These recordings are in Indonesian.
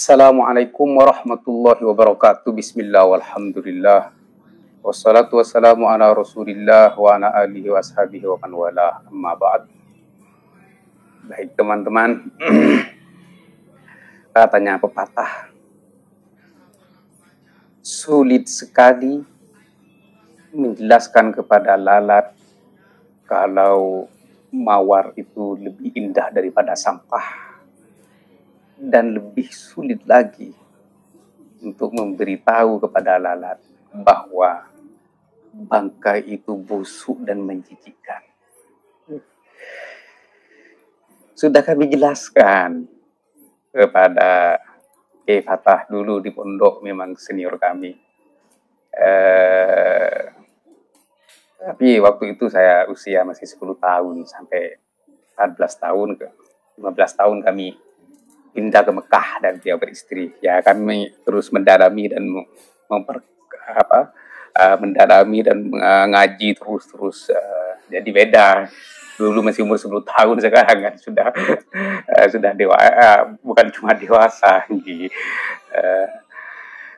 Assalamualaikum warahmatullahi wabarakatuh. Bismillah walhamdulillah. Wassalatu wassalamu ala rasulillah wa ala alihi wa ashabihi wa man wala. Amma ba'd. Baik teman-teman. Katanya pepatah, sulit sekali menjelaskan kepada lalat kalau mawar itu lebih indah daripada sampah. Dan lebih sulit lagi untuk memberitahu kepada lalat bahwa bangkai itu busuk dan menjijikkan. Sudah kami jelaskan kepada Kiai Fatah dulu di pondok, memang senior kami. Tapi waktu itu saya usia masih 10 tahun sampai 14 tahun ke 15 tahun kami pindah ke Mekah dan dia beristri. Ya, kami terus mendalami dan mendalami dan ngaji terus. Jadi beda. Dulu masih umur 10 tahun, sekarang kan sudah dewasa, bukan cuma dewasa.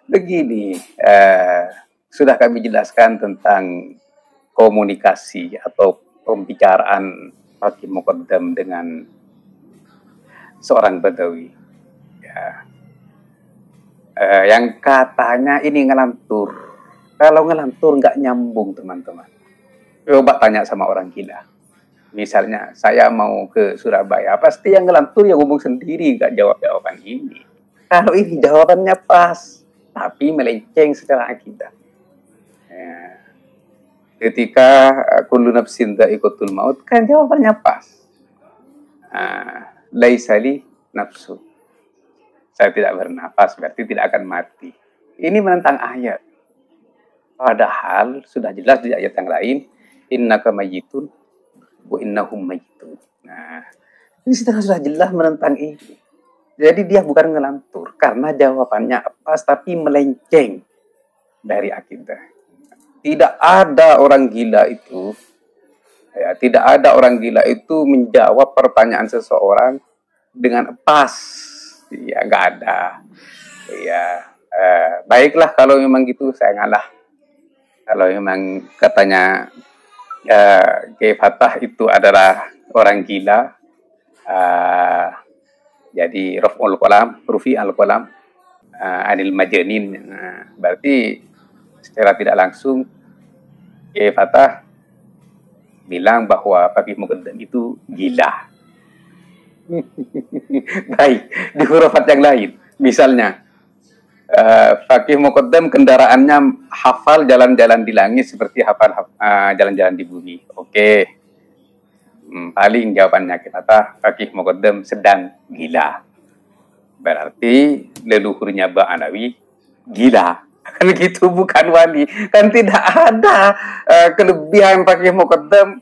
Begini, sudah kami jelaskan tentang komunikasi atau pembicaraan Fakih Muqaddam dengan seorang Badawi, ya. Yang katanya ini ngelantur. Kalau ngelantur nggak nyambung, teman-teman. Coba tanya sama orang gila. Misalnya saya mau ke Surabaya, pasti yang ngelantur yang ngomong sendiri, nggak jawab jawaban ini. Kalau ini jawabannya pas, tapi melenceng secara akidah. Ya. Ketika kullu nafsin dha'iqatul maut, kan jawabannya pas. Laisali nafsu, saya tidak bernafas, berarti tidak akan mati. Ini menentang ayat. Padahal sudah jelas di ayat yang lain, innaka mayyitun wa innahum mayyitun. Nah, ini sudah jelas menentang ini. Jadi dia bukan ngelantur karena jawabannya pas, tapi melenceng dari akidah. Tidak ada orang gila itu. Ya, tidak ada orang gila itu menjawab pertanyaan seseorang dengan pas. Ya, nggak ada. Ya, baiklah kalau memang gitu, saya ngalah. Kalau memang katanya Kiai Fatah itu adalah orang gila, jadi rufi al-qalam anil majanin. Berarti secara tidak langsung Kiai Fatah bilang bahwa Fakih Muqaddam itu gila. Baik, di hurufat yang lain, misalnya Fakih Muqaddam kendaraannya hafal jalan-jalan di langit seperti hafal jalan-jalan di bumi. Oke. Paling jawabannya kita Fakih Muqaddam sedang gila. Berarti leluhurnya Ba'alawi gila. Kan gitu, bukan wali. Kan tidak ada kelebihan Fakih Muqaddam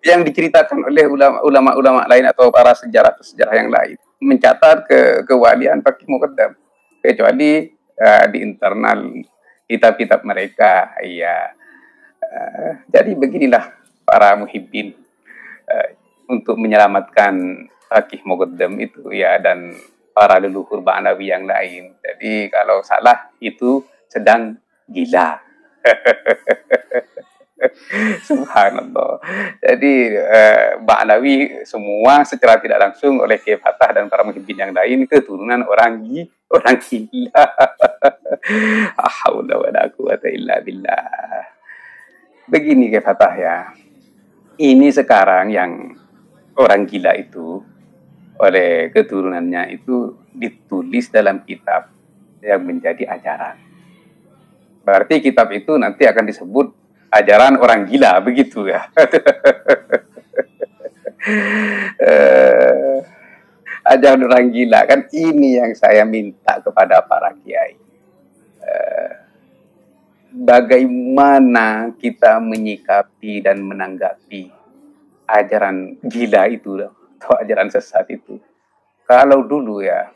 yang diceritakan oleh ulama-ulama lain atau para sejarah yang lain mencatat kewalian Fakih Muqaddam, kecuali di internal kitab-kitab mereka. Ya, jadi beginilah para muhibbin untuk menyelamatkan Fakih Muqaddam itu, ya, dan para leluhur Ba'alawi yang lain. Jadi kalau salah itu sedang gila. Subhanallah. Jadi Ba'alawi semua secara tidak langsung oleh Kiai Fatah dan para muhibbin yang lain keturunan orang gila. Haula wala quwata illa billah. Begini Kiai Fatah, ya. Ini sekarang yang orang gila itu oleh keturunannya itu ditulis dalam kitab yang menjadi ajaran. Berarti kitab itu nanti akan disebut ajaran orang gila, begitu ya. Ajaran orang gila, kan ini yang saya minta kepada para kiai. Bagaimana kita menyikapi dan menanggapi ajaran gila itu atau ajaran sesat itu. Kalau dulu, ya,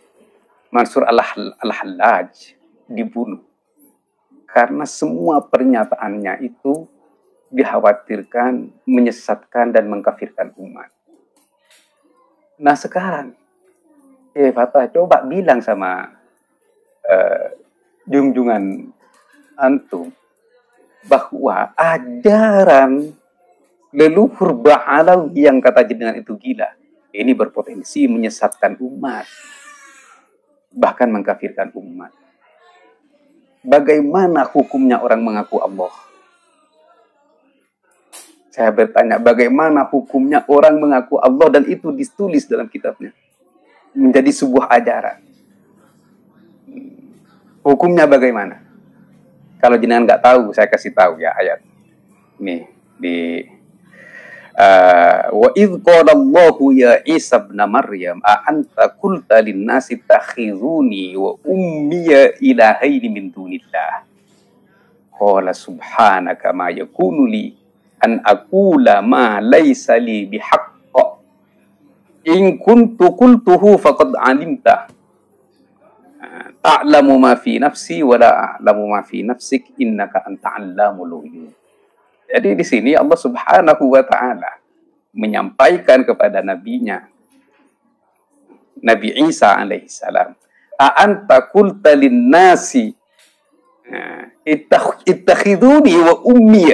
Mansur al-Hallaj dibunuh karena semua pernyataannya itu dikhawatirkan menyesatkan dan mengkafirkan umat. Nah sekarang Fatah, coba bilang sama junjungan antum bahwa ajaran leluhur Ba'alawi yang kata jenengan itu gila, ini berpotensi menyesatkan umat, bahkan mengkafirkan umat. Bagaimana hukumnya orang mengaku Allah? Saya bertanya, bagaimana hukumnya orang mengaku Allah dan itu ditulis dalam kitabnya menjadi sebuah ajaran? Hukumnya bagaimana? Kalau jenengan nggak tahu, saya kasih tahu ya ayat. Nih di wa idh qala Allahu ya Isa ibn Maryam a anta qulta lin-nasi takhizuni wa ummiya ilahaini min dunillah. Qala subhanaka ma yakunu li an aqula ma laysa li bihaqq. In kuntu qultuhu faqad alimta. Ta'lamu ma fi nafsi wa la a'lamu ma fi nafsik innaka anta 'allamul ghuyub. Jadi di sini Allah Subhanahu wa taala menyampaikan kepada nabinya Nabi Isa alaihissalam, "A anta qulta lin-nasi ittakhiduni wa ummi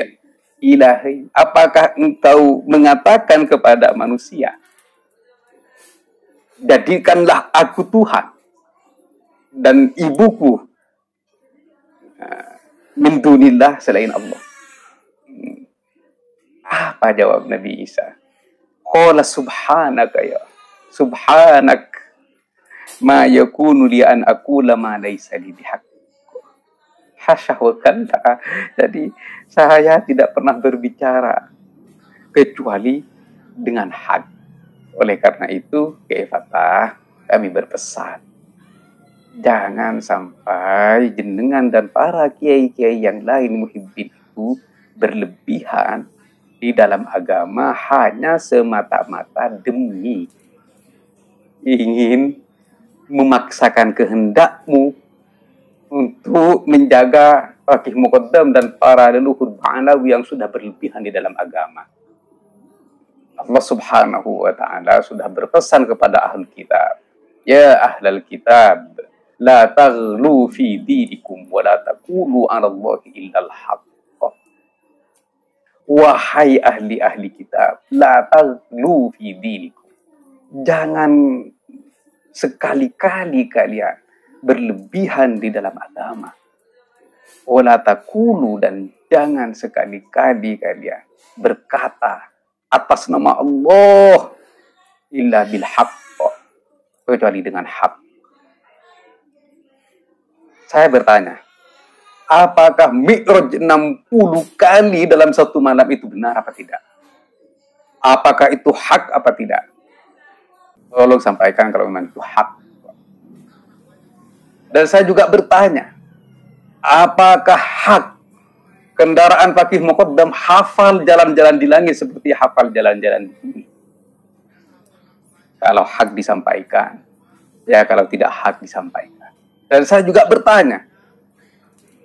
ilahi." Apakah engkau mengatakan kepada manusia, jadikanlah aku Tuhan dan ibuku min dunillah, selain Allah? Apa jawab Nabi Isa? Qala subhanaka ya subhanak ma yakunu li an aqula ma laysa li bihaq. Hasya wa kalla. Jadi saya tidak pernah berbicara kecuali dengan hak. Oleh karena itu, Fatah, kami berpesan, jangan sampai jenengan dan para kiai-kiai yang lain muhibbin itu berlebihan di dalam agama hanya semata-mata demi ingin memaksakan kehendakmu untuk menjaga Faqih Muqaddam dan para leluhur Ba'alawi yang sudah berlebihan di dalam agama. Allah Subhanahu wa ta'ala sudah berpesan kepada ahlul kitab, ya ahlal kitab, la taghlu fi dinikum wa la taqulu 'ala Allahi illal haqq. Wahai ahli-ahli kitab, la taghlu fi dinikum. Jangan sekali-kali kalian berlebihan di dalam agama. Wala taqulu, dan jangan sekali-kali kalian berkata atas nama Allah illa bil haqq, kecuali dengan hak. Saya bertanya, apakah Mi'raj 60 kali dalam satu malam itu benar apa tidak? Apakah itu hak apa tidak? Tolong sampaikan kalau memang itu hak. Dan saya juga bertanya, apakah hak kendaraan Faqih Muqaddam hafal jalan-jalan di langit seperti hafal jalan-jalan di bumi? Kalau hak disampaikan, ya kalau tidak hak disampaikan. Dan saya juga bertanya,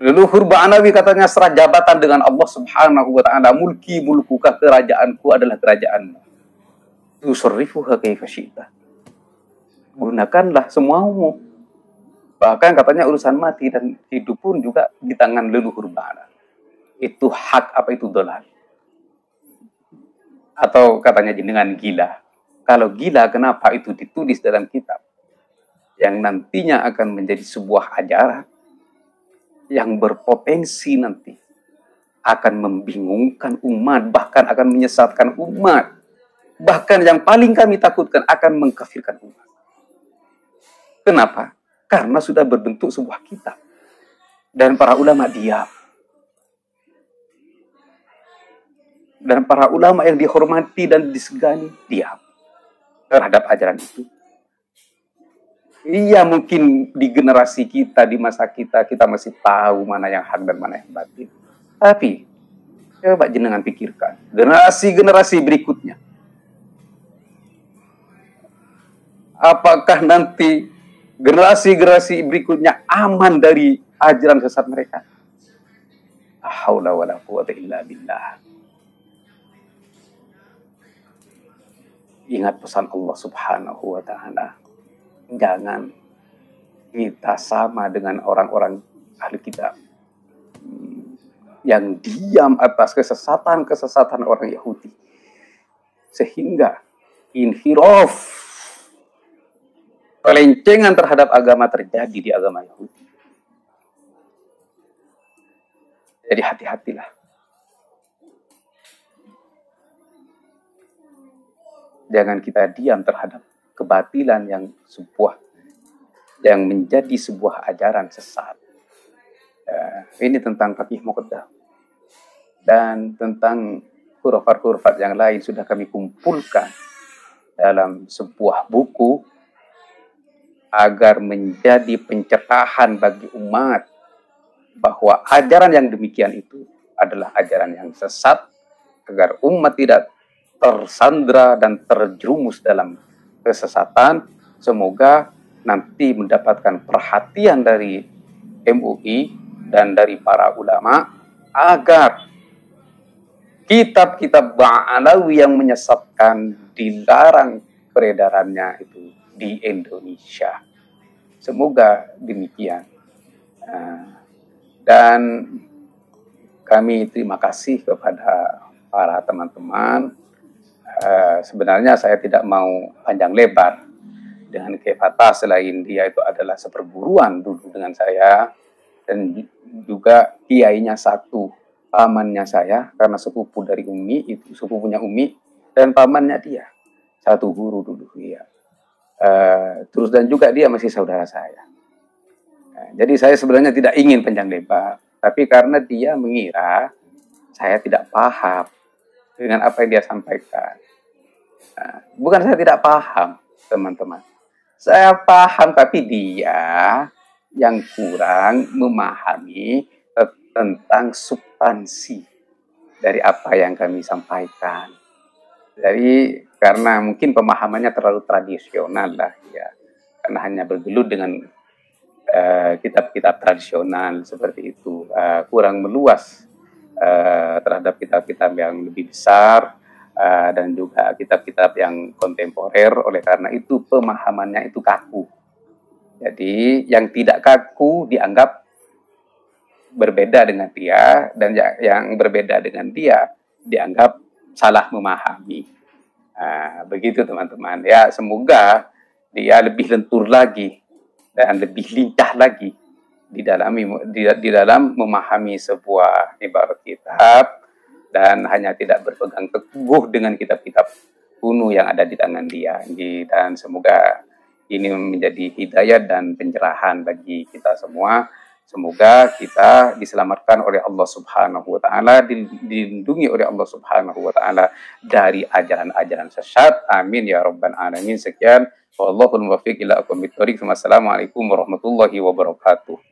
leluhur Ba'alawi katanya serah jabatan dengan Allah Subhanahu wa ta'ala, mulki mulkuka, kerajaanku adalah kerajaanmu. Tusarrifuha kaifa syi'ta. Gunakanlah semuamu. Bahkan katanya urusan mati dan hidup pun juga di tangan leluhur Ba'alawi. Itu hak apa itu dolal? Atau katanya jenengan gila. Kalau gila, kenapa itu ditulis dalam kitab yang nantinya akan menjadi sebuah ajaran yang berpotensi nanti akan membingungkan umat, bahkan akan menyesatkan umat. Bahkan yang paling kami takutkan akan mengkafirkan umat. Kenapa? Karena sudah berbentuk sebuah kitab. Dan para ulama diam. Dan para ulama yang dihormati dan disegani diam terhadap ajaran itu. Iya, mungkin di generasi kita, di masa kita, kita masih tahu mana yang hak dan mana yang batil. Tapi, coba jenengan pikirkan, generasi-generasi berikutnya. Apakah nanti generasi-generasi berikutnya aman dari ajaran sesat mereka? La haula wala quwwata illa billah. Ingat pesan Allah Subhanahu wa ta'ala. Jangan kita sama dengan orang-orang ahli kitab yang diam atas kesesatan orang Yahudi. Sehingga inhiraf, pelencengan terhadap agama terjadi di agama Yahudi. Jadi hati-hatilah. Jangan kita diam terhadap kebatilan yang menjadi sebuah ajaran sesat. Ini tentang Faqih Muqaddam. Dan tentang huruf-huruf yang lain sudah kami kumpulkan dalam sebuah buku agar menjadi pencerahan bagi umat bahwa ajaran yang demikian itu adalah ajaran yang sesat, agar umat tidak tersandra dan terjerumus dalam kesesatan. Semoga nanti mendapatkan perhatian dari MUI dan dari para ulama agar kitab-kitab Ba'alawi yang menyesatkan dilarang peredarannya itu di Indonesia. Semoga demikian. Dan kami terima kasih kepada para teman-teman. Sebenarnya saya tidak mau panjang lebar dengan Kefata, selain dia itu adalah seperguruan dulu dengan saya, dan juga kiainya satu, pamannya saya, karena sepupu dari Umi, itu sepupunya Umi, dan pamannya dia, satu guru dulu ya. Terus dan juga dia masih saudara saya. Jadi saya sebenarnya tidak ingin panjang lebar, tapi karena dia mengira saya tidak paham dengan apa yang dia sampaikan. Bukan saya tidak paham, teman-teman. Saya paham, tapi dia yang kurang memahami tentang substansi dari apa yang kami sampaikan. Jadi karena mungkin pemahamannya terlalu tradisional lah ya, karena hanya bergelut dengan kitab-kitab tradisional seperti itu, kurang meluas terhadap kitab-kitab yang lebih besar dan juga kitab-kitab yang kontemporer. Oleh karena itu pemahamannya itu kaku. Jadi yang tidak kaku dianggap berbeda dengan dia, dan yang berbeda dengan dia dianggap salah memahami. Begitu teman-teman ya. Semoga dia lebih lentur lagi dan lebih lincah lagi di dalam memahami sebuah ibarat kitab, dan hanya tidak berpegang teguh dengan kitab-kitab kuno yang ada di tangan dia. Dan semoga ini menjadi hidayah dan pencerahan bagi kita semua. Semoga kita diselamatkan oleh Allah Subhanahu wa taala, dilindungi oleh Allah Subhanahu wa taala dari ajaran-ajaran sesat. Amin ya rabbal alamin. Sekian, wallahul muwaffiq ila aqwamit thoriq. Wassalamualaikum warahmatullahi wabarakatuh.